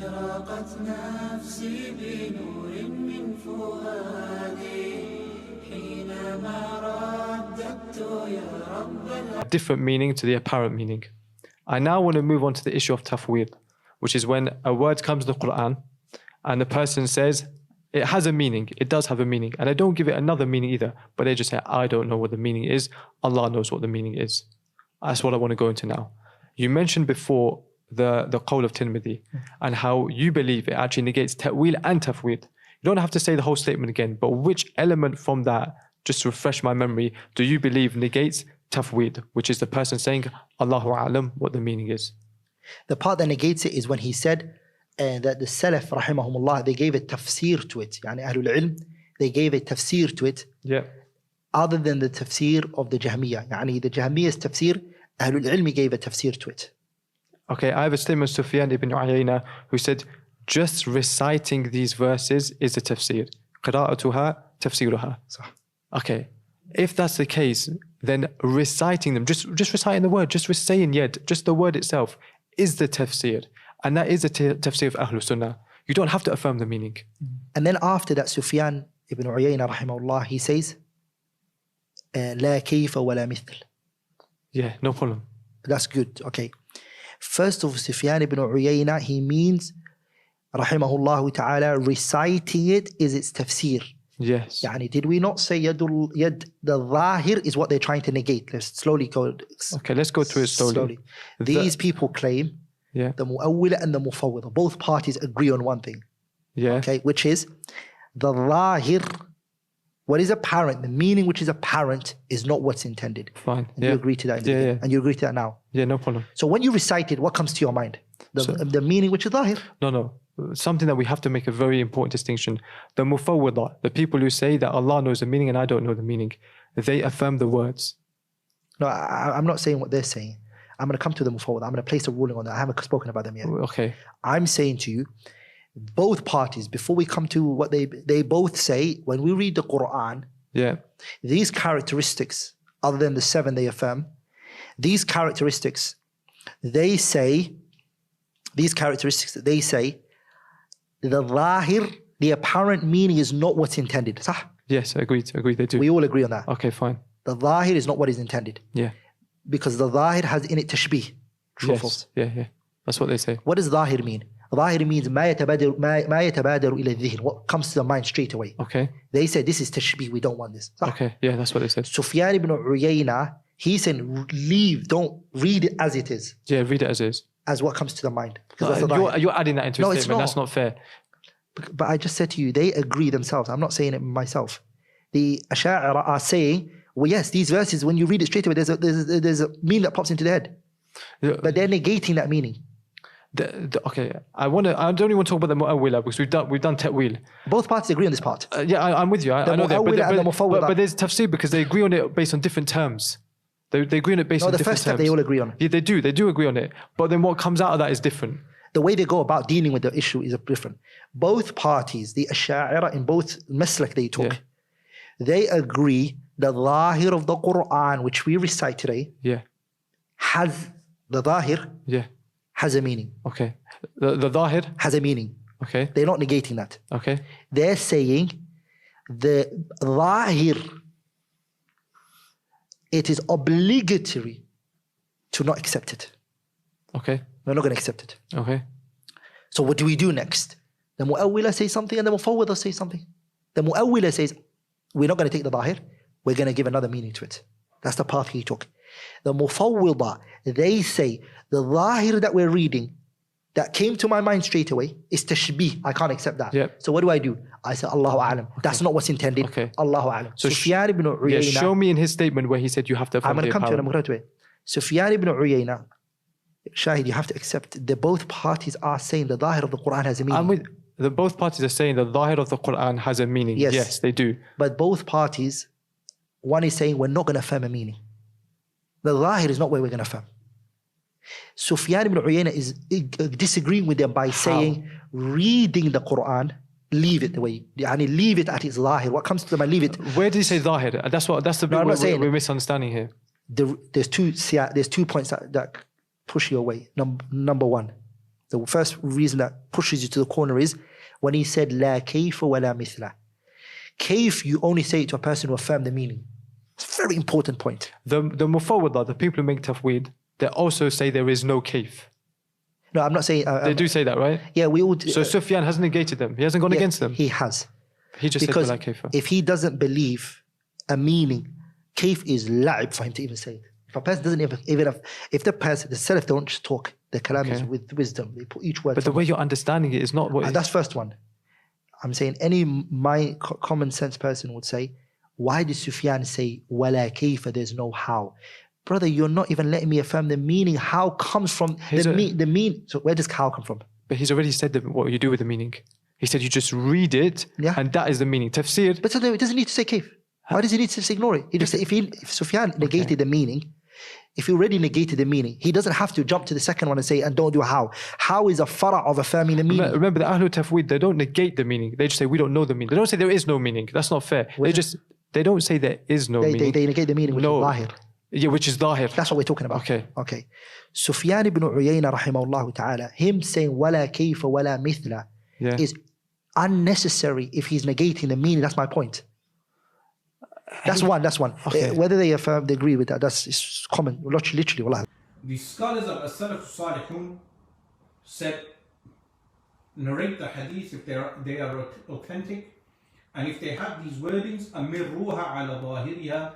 أشرقت نفسي بنور من فؤادي حينما رددت يا رب. Different meaning to the apparent meaning. I now want to move on to the issue of Tafwid, which is when a word comes in the Quran and the person says it has a meaning, it does have a meaning, and I don't give it another meaning either, but they just say, I don't know what the meaning is, Allah knows what the meaning is. That's what I want to go into now. You mentioned before the qawl of Tirmidhi and how you believe it actually negates ta'wil and tafwid. You don't have to say the whole statement again, but which element from that, just to refresh my memory, do you believe negates tafwid, which is the person saying Allahu a'lam what the meaning is? The part that negates it is when he said that the Salaf rahimahumullah, they gave a tafsir to it. Yani Ahlul Ilm, they gave a tafsir to it. Yeah. Other than the tafsir of the Jahmiyyah. Yani the Jahmiyyah's tafsir, Ahlul Ilm gave a tafsir to it. Okay, I have a statement of Sufyan ibn Uyayna who said, just reciting these verses is a tafsir. قراءتها تفسيرها. Okay, if that's the case, then reciting them, just reciting the word, just saying yad, just the word itself is the tafsir. And that is the tafsir of Ahlul Sunnah. You don't have to affirm the meaning. And then after that, Sufyan ibn Uyayna rahimahullah, he says, لا كيف ولا مثل. Yeah, no problem. That's good, okay. First of all, Sufyan ibn Uyayna, he means, rahimahullah ta'ala, reciting it is its tafsir. Yes. Yani, did we not say yad, the zahir is what they're trying to negate? Let's slowly go. Okay, let's go through it slowly. These people claim, the mu'awwila and the mufawwida, both parties agree on one thing. Yeah. Okay, which is the zahir, what is apparent, the meaning which is apparent is not what's intended. Fine. And you agree to that. And you agree to that now. Yeah, no problem. So when you recite it, what comes to your mind? The meaning which is zahir. No. Something that we have to make a very important distinction. The mufawwida, the people who say that Allah knows the meaning and I don't know the meaning, they affirm the words. No, I'm not saying what they're saying. I'm going to come to the mufawwida. I'm going to place a ruling on that. I haven't spoken about them yet. Okay. I'm saying to you, both parties, before we come to what they both say, when we read the Quran, these characteristics, other than the 7 they affirm, these characteristics, they say, the zahir, the apparent meaning is not what's intended. Sah? Yes, agreed, they do. We all agree on that. Okay, fine. The zahir is not what is intended. Yeah. Because the zahir has in it tashbih. True or false? Yeah. That's what they say. What does zahir mean? Zahir means ما يتبادر إلى الذهن, what comes to the mind straight away. Okay. They say this is tashbih, we don't want this. Sah? Okay, yeah, that's what they said. Sufyan ibn Uyayna, he said leave, don't read it as it is. Yeah, read it as is. As what comes to the mind. You're adding that into a statement. It's not. That's not fair. But I just said to you, they agree themselves. I'm not saying it myself. The Ashari are saying, well, yes, these verses, when you read it straight away, there's a meaning that pops into their head. But they're negating that meaning. Okay, I don't even want to talk about the mu'awwila because we've done ta'wil. Both parties agree on this part. I'm with you. I know that. But there's tafsir because they agree on it based on different terms. They agree on it based on different terms. The first step they all agree on. Yeah, they do agree on it. But then what comes out of that is different. The way they go about dealing with the issue is different. Both parties, the Ashari in both maslak they took, they agree the zahir of the Quran, which we recite today, has the zahir has a meaning. Okay. The zahir has a meaning. Okay. They're not negating that. Okay. They're saying the zahir, it is obligatory to not accept it. Okay. We're not going to accept it. Okay. So what do we do next? The mu'awwila says something and the mufawwida says something. The mu'awwila says, we're not going to take the zahir, we're going to give another meaning to it. That's the path he took. The mufawwida, they say, the zahir that we're reading, that came to my mind straight away, is tashbih. I can't accept that. Yep. So what do? I say, Allahu a'lam. Okay. That's not what's intended. Okay. Allahu a'lam. So Sufyan ibn Uyayna. Show me in his statement where he said you have to affirm. I'm going to come to it. Sufyan ibn Uyayna, Shahid, you have to accept that both parties are saying the zahir of the Quran has a meaning. Both parties are saying the zahir of the Quran has a meaning. Yes, they do. But both parties, one is saying we're not going to affirm a meaning. The zahir is not where we're going to affirm. Sufyan ibn Uyayna is disagreeing with them by saying, reading the Quran, leave it the way, leave it at its zahir. What comes to them, leave it. Where did he say zahir? That's the bit we're misunderstanding here. There's two points that push you away. Number one, the first reason that pushes you to the corner is when he said La kayfa wa la mithla. Kayf, you only say it to a person who affirm the meaning. It's a very important point. The Mufawwidha, the people who make Tafwid, they also say there is no kayf. No, I'm not saying... They do say that, right? Yeah, we all... So Sufyan hasn't negated them. He hasn't gone against them. He has. He just Because said Wala kayfa. if he doesn't believe a meaning, kayf is la'ib for him to even say it. If a person doesn't even have... If the person, the Salaf don't just talk, the kalam is with wisdom. They put each word... But the way you're understanding it is not what... That's first one. I'm saying any common sense person would say, why did Sufyan say, wala kayfa, there's no how? Brother, you're not even letting me affirm the meaning. How comes from the mean. So where does how come from? But he's already said what you do with the meaning. He said you just read it, and that is the meaning. Tafsir. But so it doesn't need to say kayf. Why does he need to just ignore it? He just if Sufyan negated the meaning, if he already negated the meaning, he doesn't have to jump to the second one and say, and don't do how. How is a fara of affirming the meaning? Remember, the Ahlul Tafwid, they don't negate the meaning. They just say, we don't know the meaning. They don't say there is no meaning. That's not fair. They don't say there is no meaning. They negate the meaning, which is zahir. Yeah, which is zahir. That's what we're talking about. Okay. Sufyan ibn Uyayna rahimahullah ta'ala, him saying wala kayfa wala mithla is unnecessary if he's negating the meaning. That's my point. That's one. Okay. Whether they agree with that, that's common. Literally, wallah. The scholars of As-Salaf Salihun said, narrate the hadith if they are authentic, and if they have these wordings, amirruha ala zahiriha,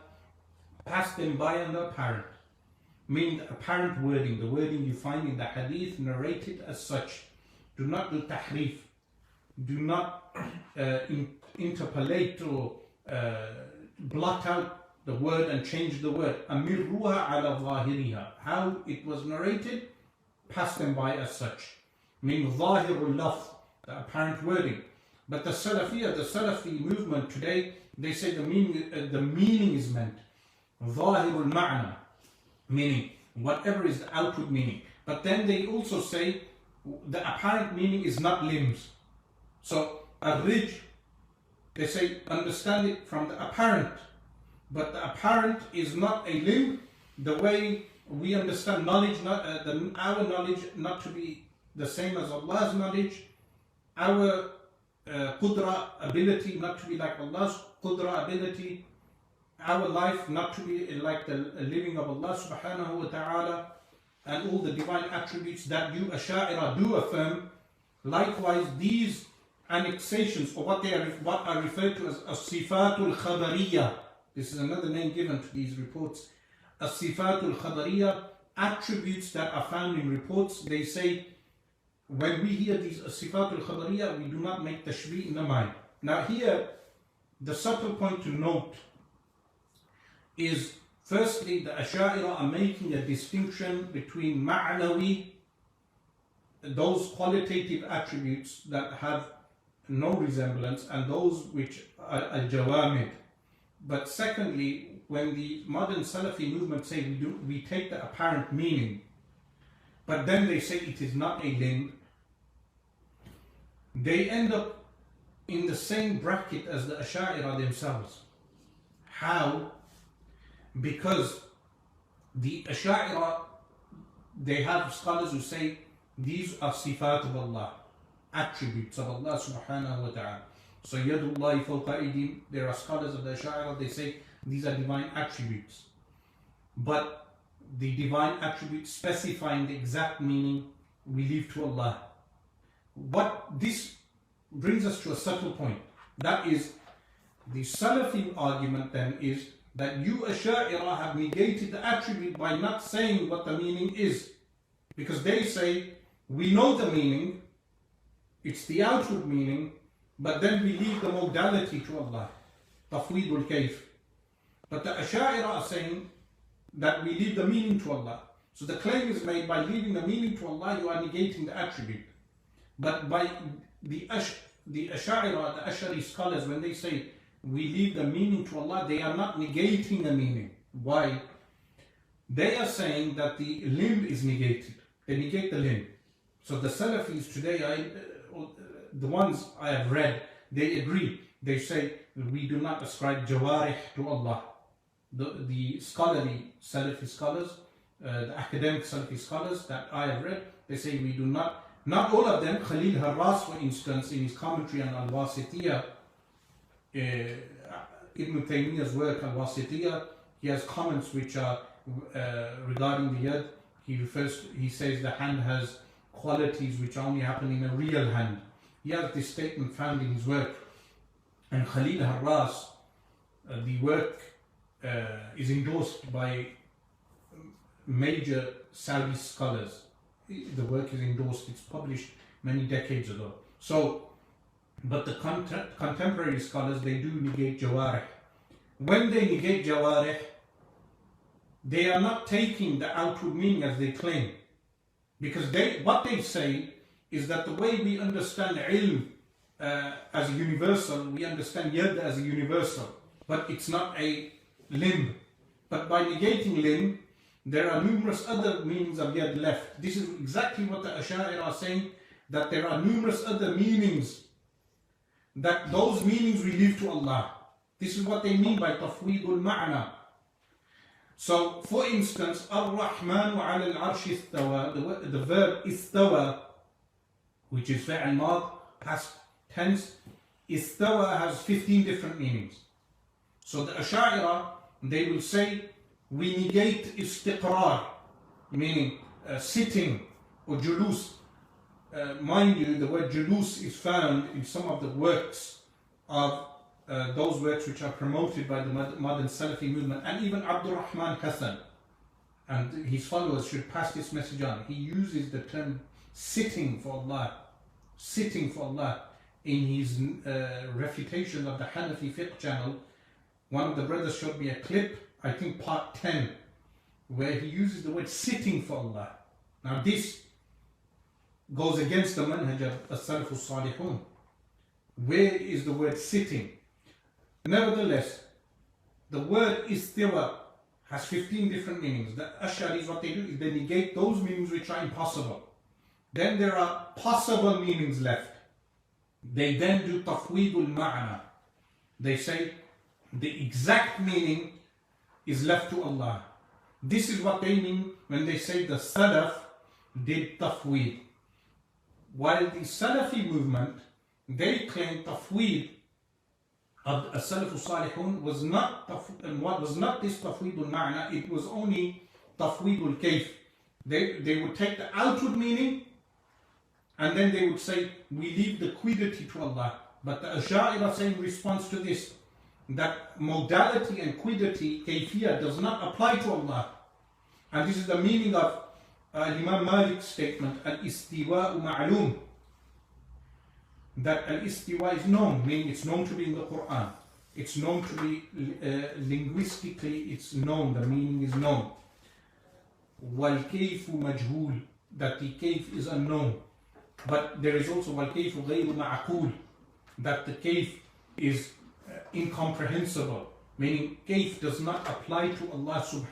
pass them by on the apparent. Meaning the apparent wording, the wording you find in the hadith narrated as such. Do not do tahrif. Do not interpolate or blot out the word and change the word. Amirruha ala zahiriha. How it was narrated, pass them by as such. Meaning zahirul lafz, the apparent wording. But the Salafi movement today, they say the meaning is meant. Zahirul ma'na, meaning whatever is the outward meaning. But then they also say the apparent meaning is not limbs. So ar-rijl, they say understand it from the apparent, but the apparent is not a limb. The way we understand knowledge, our knowledge not to be the same as Allah's knowledge, our qudra, ability not to be like Allah's qudra, ability, our life not to be like the living of Allah subhanahu wa ta'ala, and all the divine attributes that you Ashari do affirm. Likewise, these annexations, or what are referred to as as-sifatul khabariyah. This is another name given to these reports. As-sifatul khabariyah, attributes that are found in reports. They say, when we hear these as-sifatul khabariyah, we do not make tashbih in the mind. Now here, the subtle point to note is, firstly, the Ashari are making a distinction between ma'nawi, those qualitative attributes that have no resemblance, and those which are al-jawamid. But secondly, when the modern Salafi movement say we take the apparent meaning, but then they say it is not a limb, they end up in the same bracket as the Ashari themselves. How? Because the Ashari, they have scholars who say these are sifat of Allah, attributes of Allah subhanahu wa ta'ala. So yadullahi fawqa aydim, there are scholars of the Ashari, they say these are divine attributes. But the divine attributes specifying the exact meaning, we leave to Allah. What this brings us to a subtle point. That is, the Salafi argument then is that you Ashari have negated the attribute by not saying what the meaning is. Because they say, we know the meaning, it's the outward meaning, but then we leave the modality to Allah. Tafwid al-kayf. But the Ashari are saying that we leave the meaning to Allah. So the claim is made, by leaving the meaning to Allah, you are negating the attribute. But by the Ashari, the Ashari scholars, when they say we leave the meaning to Allah, they are not negating the meaning. Why? They are saying that the limb is negated. They negate the limb. So the Salafis today, the ones I have read, they agree. They say we do not ascribe jawarih to Allah. The scholarly Salafi scholars, the academic Salafi scholars that I have read, they say we do not Not all of them. Khalil Harras, for instance, in his commentary on Al-Wasitiyah, Ibn Taymiyyah's work Al-Wasitiyah, he has comments which are regarding the yad. He says the hand has qualities which only happen in a real hand. He has this statement found in his work. And Khalil Harras, the work is endorsed by major Saudi scholars. The work is endorsed, it's published many decades ago. So, but the contemporary scholars, they do negate jawarih. When they negate jawarih, they are not taking the outward meaning as they claim. Because what they say is that the way we understand ilm as a universal, we understand yad as a universal, but it's not a limb. But by negating limb, there are numerous other meanings of yad left. This is exactly what the Ashari are saying, that there are numerous other meanings, that those meanings we leave to Allah. This is what they mean by Tafwidul Ma'na. So, for instance, Ar-Rahman ala al-Arsh istawa, the verb istawa, which is fa'al mad, past tense, istawa has 15 different meanings. So the Ash'ari, they will say, we negate istiqrar, meaning sitting, or julus. Mind you, the word julus is found in some of the works of those works which are promoted by the modern Salafi movement, and even Abdul Rahman Hassan and his followers should pass this message on. He uses the term sitting for Allah in his refutation of the Hanafi fiqh channel. One of the brothers showed me a clip, I think part 10, where he uses the word sitting for Allah. Now this goes against the manhaj of as-salafu salihun. Where is the word sitting? Nevertheless, the word istiwa has 15 different meanings. The Asharis, what they do is they negate those meanings which are impossible. Then there are possible meanings left. They then do tafwidul ma'na. They say the exact meaning is left to Allah. This is what they mean when they say the Salaf did tafwid. While the Salafi movement, they claim tafwid of as-salafu salihun was not this tafwidul ma'na, it was only tafwidul kayf. They would take the outward meaning and then they would say, we leave the quiddity to Allah. But the Ash'ari say in response to this, that modality and quiddity, kayfiyah, does not apply to Allah. And this is the meaning of Imam Malik's statement, al-istiwa'u ma'loom. That al-istiwa is known, meaning it's known to be in the Quran. It's known to be linguistically, it's known, the meaning is known. Wal-kayfu majhul, that the kayf is unknown. But there is also wal-kayfu ghayru ma'qul, that the kayf is incomprehensible, meaning kayf does not apply to Allah subhanahu